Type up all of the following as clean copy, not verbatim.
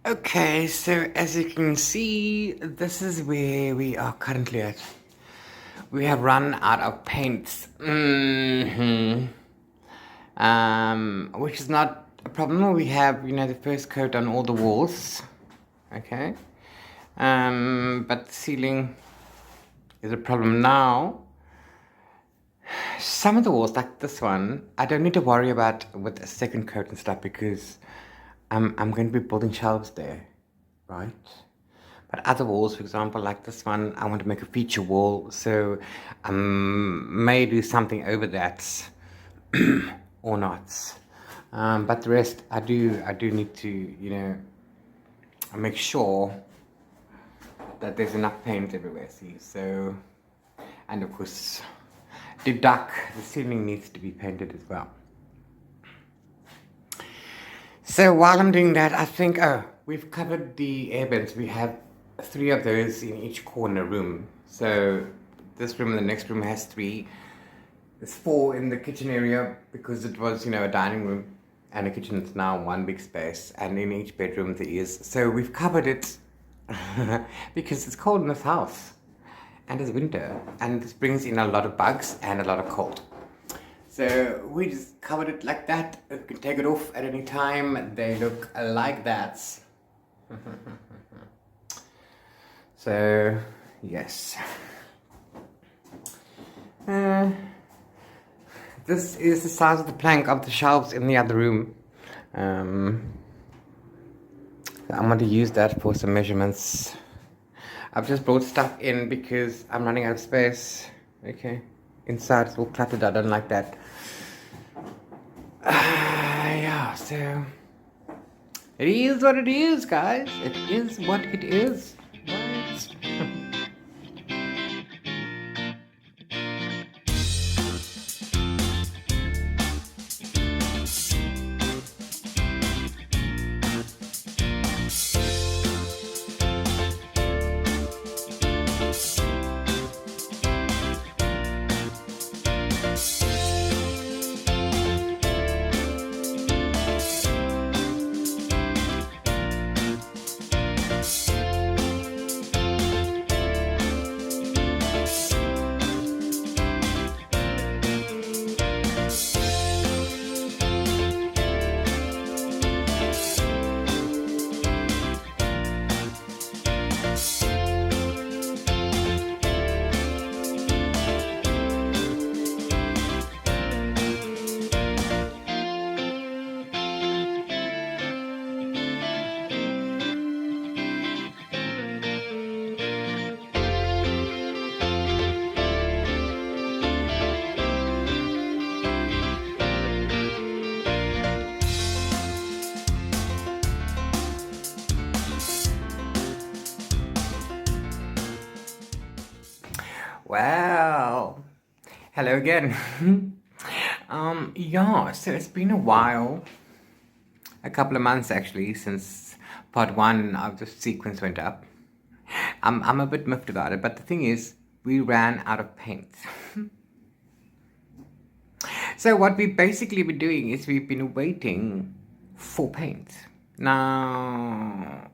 Okay, so as you can see, this is where we are currently at. We have run out of paints. Which is not a problem. We have, the first coat on all the walls. Okay. But the ceiling is a problem now. Some of the walls, like this one, I don't need to worry about with a second coat and stuff because I'm going to be building shelves there, right? But other walls, for example, like this one, I want to make a feature wall, so I may do something over that or not. But the rest, I do need to, make sure that there's enough paint everywhere. See, so, and of course, the ceiling needs to be painted as well. So while I'm doing that, I think, we've covered the air vents. We have 3 of those in each corner room. So this room and the next room has 3. There's 4 in the kitchen area because it was, a dining room and a kitchen. It's now one big space, and in each bedroom there is. So we've covered it because it's cold in this house and it's winter, and this brings in a lot of bugs and a lot of cold. So we just covered it like that. You can take it off at any time. They look like that. So, yes. This is the size of the plank of the shelves in the other room. I'm going to use that for some measurements. I've just brought stuff in because I'm running out of space. Okay. Inside it's all cluttered. I don't like that. Yeah, so it is what it is, guys. It is what it is. Right? Well, hello again. Yeah, so it's been a while, a couple of months actually, since part 1 of the sequence went up. I'm a bit miffed about it, but the thing is, we ran out of paint. So what we basically been doing is we've been waiting for paint. Now,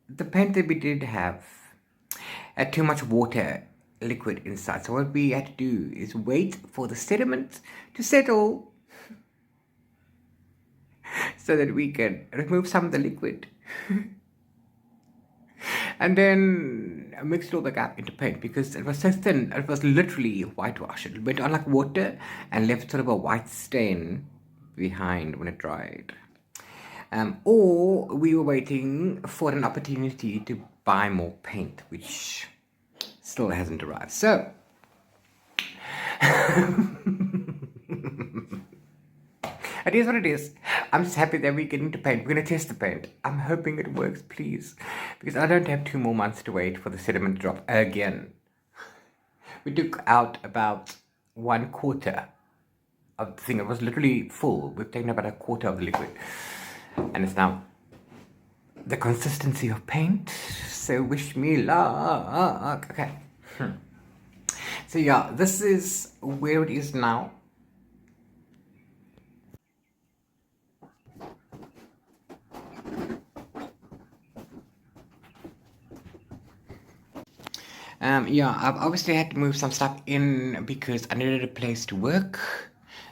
the paint that we did have had too much water liquid inside. So what we had to do is wait for the sediment to settle so that we can remove some of the liquid. And then mix it all back up into paint because it was so thin. It was literally whitewash. It went on like water and left sort of a white stain behind when it dried. Or we were waiting for an opportunity to buy more paint, which still hasn't arrived. So, it is what it is. I'm just happy that we're getting to paint. We're going to test the paint. I'm hoping it works, please. Because I don't have 2 more months to wait for the sediment to drop again. We took out about 1/4 of the thing. It was literally full. We've taken about 1/4 of the liquid. And it's now the consistency of paint. So wish me luck. Okay. So yeah, this is where it is now. Yeah, I've obviously had to move some stuff in because I needed a place to work,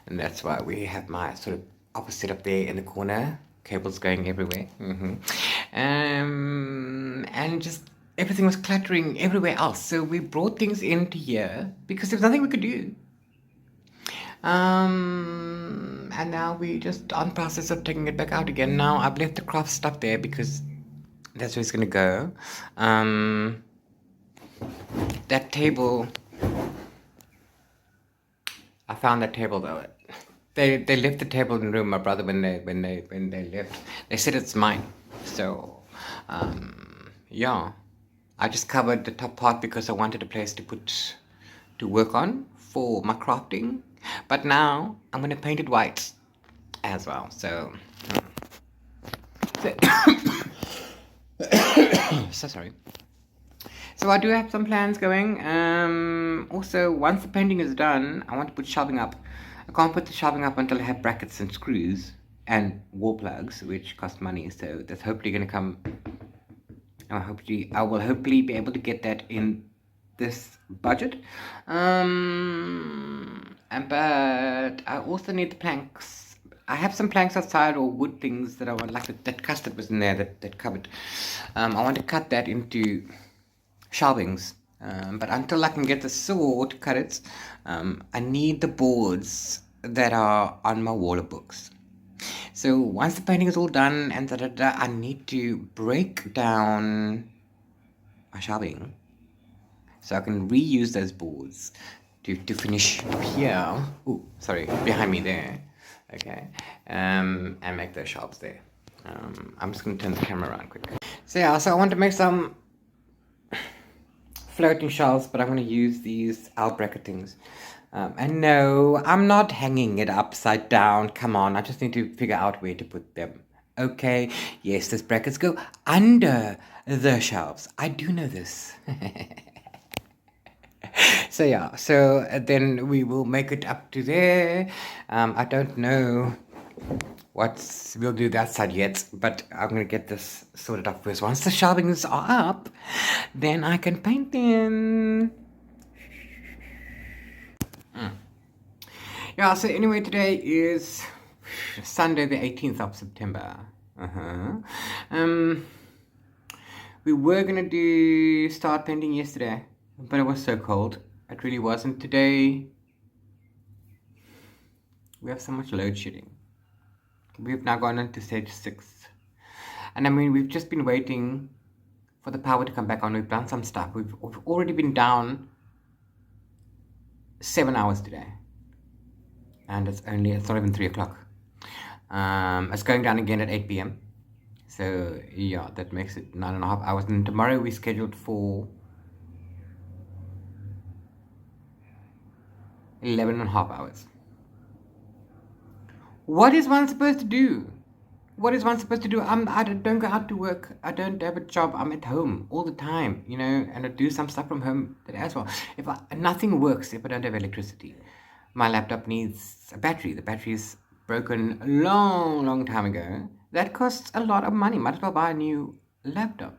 and that's why we have my sort of opposite up there in the corner, cables going everywhere. And just everything was cluttering everywhere else, so we brought things into here because there's nothing we could do. And now we just on process of taking it back out again. Now I've left the craft stuff there because that's where it's gonna go. That table, I found that table though. They left the table in the room. My brother when they left, they said it's mine. So, yeah, I just covered the top part because I wanted a place to work on for my crafting. But now I'm gonna paint it white as well. So, so sorry. So I do have some plans going. Also, once the painting is done, I want to put shelving up. I can't put the shelving up until I have brackets and screws and wall plugs, which cost money. So that's hopefully going to come. I will hopefully be able to get that in this budget. But I also need the planks. I have some planks outside or wood things that I want, like that custard was in there, that cupboard. I want to cut that into shelvings, but until I can get the saw to cut it, I need the boards that are on my wall of books. So once the painting is all done and I need to break down my shelving so I can reuse those boards to finish here. Oh, sorry, behind me there. Okay, and make those shelves there. I'm just going to turn the camera around quick. So yeah, so I want to make some floating shelves, but I'm going to use these L bracket things. And no, I'm not hanging it upside down. Come on, I just need to figure out where to put them. Okay, yes, those brackets go under the shelves. I do know this. So yeah, so then we will make it up to there. I don't know we'll do that side yet, but I'm gonna get this sorted out first. Once the shelvings are up, then I can paint them. Yeah, so anyway, today is Sunday the 18th of September. We were gonna start painting yesterday, but it was so cold. It really wasn't. Today we have so much load shedding. We've now gone into stage 6. And I mean, we've just been waiting for the power to come back on. We've done some stuff. We've already been down 7 hours today. And it's not even 3 o'clock. It's going down again at 8 p.m. So, yeah, that makes it 9.5 hours. And tomorrow we're scheduled for 11.5 hours. What is one supposed to do? What is one supposed to do? I don't go out to work. I don't have a job. I'm at home all the time, and I do some stuff from home as well. Nothing works if I don't have electricity. My laptop needs a battery. The battery is broken a long time ago. That costs a lot of money. Might as well buy a new laptop.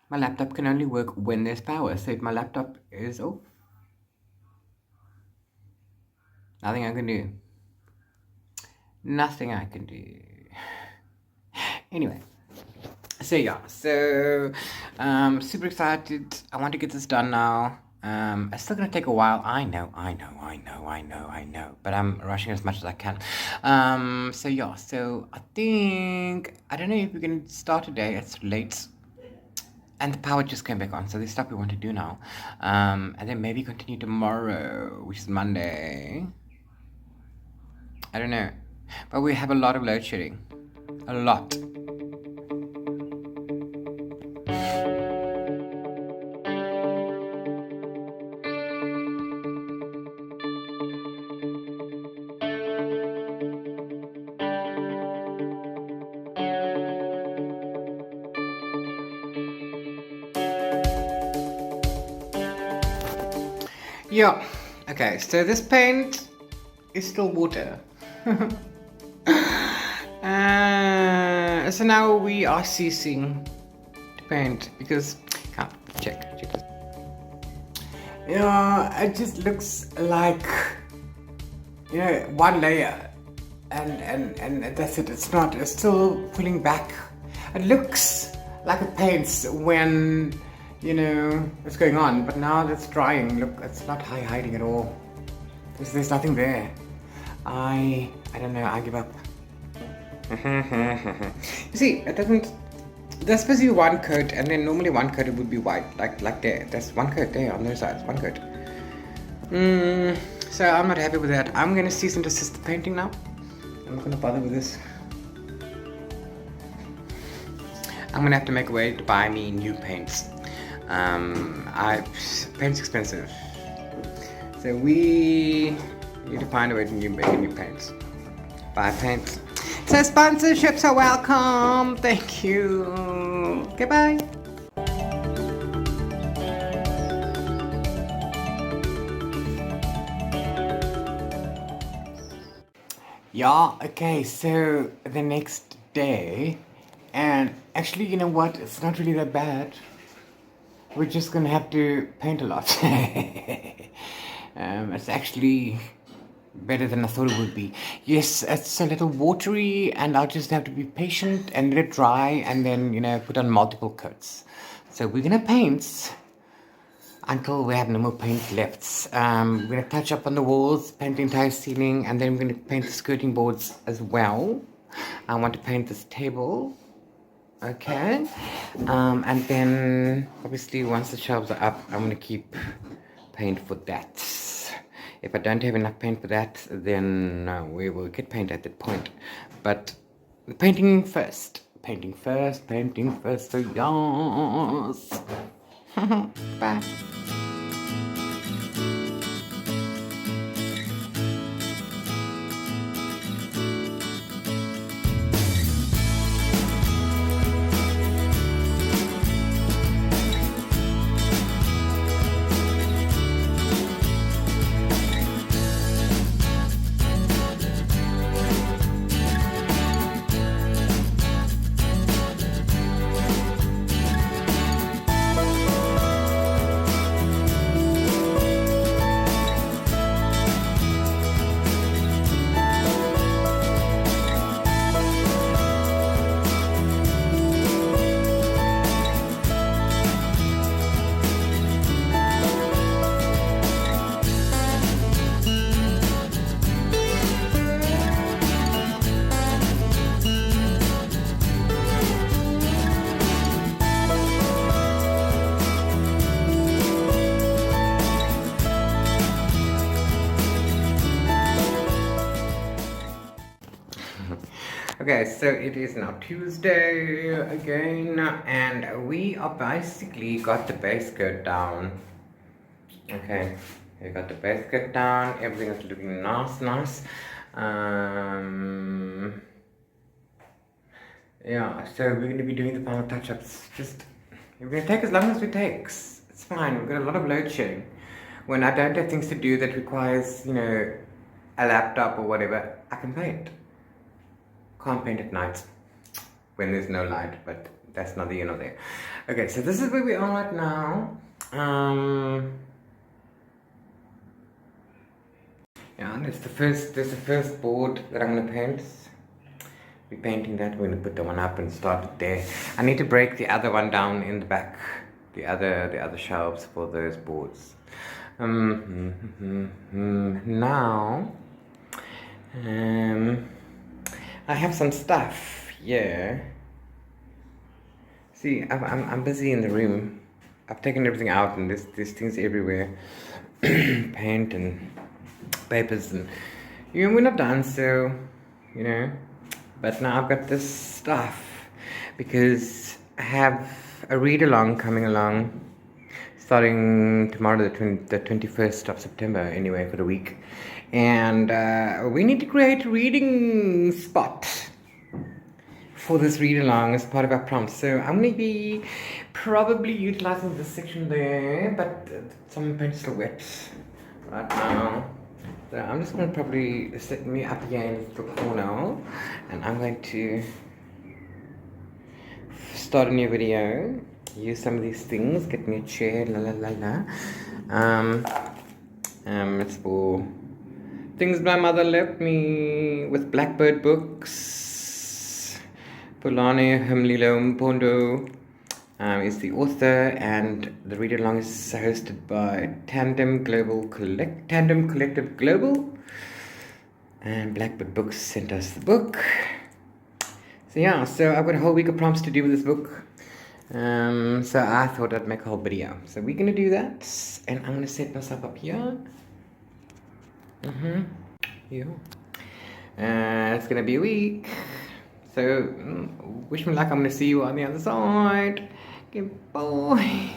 My laptop can only work when there's power. So if my laptop is off, nothing I can do. Nothing I can do. Anyway, so yeah, super excited. I want to get this done now. It's still gonna take a while. I know. But I'm rushing as much as I can. So yeah, so I don't know if we're gonna start today. It's late. And the power just came back on, so there's stuff we want to do now. And then maybe continue tomorrow, which is Monday. I don't know. But we have a lot of load shedding. A lot. Yeah. Okay, so this paint is still water. So now we are ceasing to paint because check this. Yeah, it just looks like, one layer, and that's it. It's not. It's still pulling back. It looks like it paints when it's going on, but now that's drying. Look, it's not hiding at all. There's nothing there. I don't know. I give up. You see, it doesn't. There's supposed to be one coat, and then normally one coat it would be white, like there. There's one coat there on those sides, one coat. So I'm not happy with that. I'm gonna cease and desist the painting now. I'm not gonna bother with this. I'm gonna have to make a way to buy me new paints. Paint's expensive, so we need to find a way to make new paints. Buy paints. So sponsorships are welcome. Thank you. Goodbye. Yeah, okay, so the next day, and actually, you know what? It's not really that bad. We're just gonna have to paint a lot. It's actually better than I thought it would be. Yes, it's a little watery, and I'll just have to be patient and let it dry, and then put on multiple coats. So we're gonna paint until we have no more paint left. We're gonna touch up on the walls, paint the entire ceiling, and then we're gonna paint the skirting boards as well. I want to paint this table. Okay, and then obviously once the shelves are up, I'm gonna keep paint for that. If I don't have enough paint for that, then we will get paint at that point. But the painting first, so yes. Bye. Okay, so it is now Tuesday again, and we are basically got the base coat down. Okay, we got the base coat down, everything is looking nice. Yeah, so we're going to be doing the final touch-ups. We're going to take as long as it takes. It's fine, we've got a lot of load shedding. When I don't have things to do that requires, a laptop or whatever, I can paint. Can't paint at night when there's no light, but that's neither here nor there. Okay, so this is where we are right now. Yeah, there's the first board that I'm gonna paint. We're painting that. We're gonna put the one up and start it there. I need to break the other one down in the back, the other shelves for those boards. Now, I have some stuff. Yeah. See, I'm busy in the room. I've taken everything out, and there's things everywhere, paint and papers, and we're not done. So, but now I've got this stuff because I have a read-along coming along, starting tomorrow, the 21st of September. Anyway, for the week. And we need to create a reading spot for this read-along as part of our prompt. So I'm going to be probably utilizing this section there, but some paint is still wet right now. So I'm just going to probably set me up here in the corner, and I'm going to start a new video, use some of these things, get me a chair, It's for things my mother left me with Blackbird Books. Polane Himlilo Mpondo is the author, and the read along is hosted by Tandem Collective Global, and Blackbird Books sent us the book. So yeah, so I've got a whole week of prompts to do with this book. So I thought I'd make a whole video. So we're gonna do that, and I'm gonna set myself up here. Yeah. It's gonna be a week. So wish me luck. I'm gonna see you on the other side. Goodbye.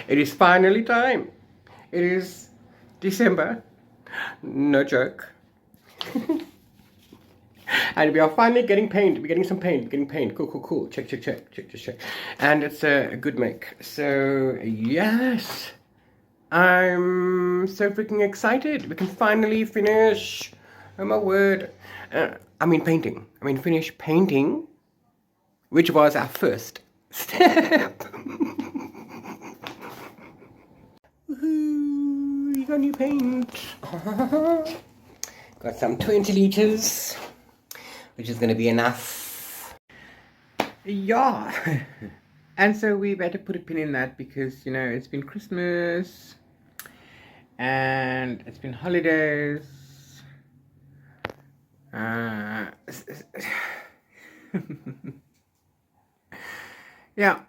It is finally time. It is December. No joke. And we are finally getting paint. We're getting some paint. We're getting paint. Cool. Check. And it's a good make. So, yes. I'm so freaking excited. We can finally finish. Oh my word. Finish painting, which was our first step. Woohoo! You got new paint. Got some 20 liters, which is going to be enough. Yeah. And so we've had to put a pin in that because, it's been Christmas and it's been holidays. Yeah,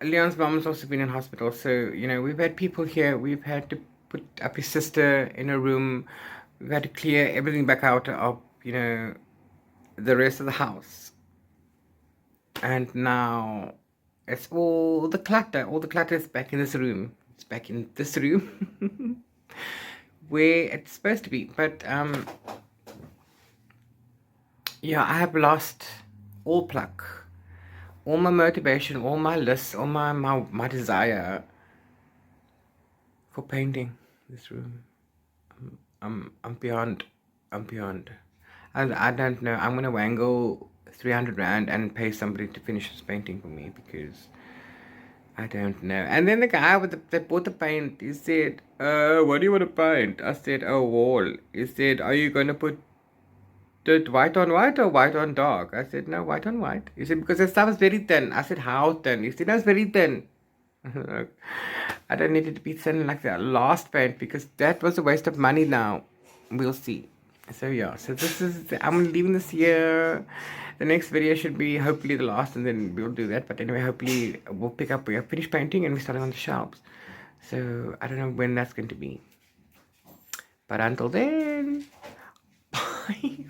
Leon's mom's also been in hospital, so, we've had people here. We've had to put up his sister in a room. We've had to clear everything back out of, the rest of the house. And now it's all the clutter is back in this room. It's back in this room where it's supposed to be. But yeah, I have lost all pluck, all my motivation, all my lists, all my desire for painting this room. I'm beyond. I don't know. I'm gonna wangle 300 rand and pay somebody to finish this painting for me because I don't know. And then the guy that bought the paint, he said, what do you want to paint? I said, a wall. He said, are you gonna put it white on white or white on dark? I said, no, white on white. He said, because the stuff is very thin. I said, how thin? He said, no, it's very thin. I don't need it to be thin like the last paint because that was a waste of money now. We'll see. So yeah, so I'm leaving this here. The next video should be hopefully the last, and then we'll do that. But anyway, hopefully we'll pick up. We have finished painting and we're starting on the shelves. So I don't know when that's going to be. But until then, bye.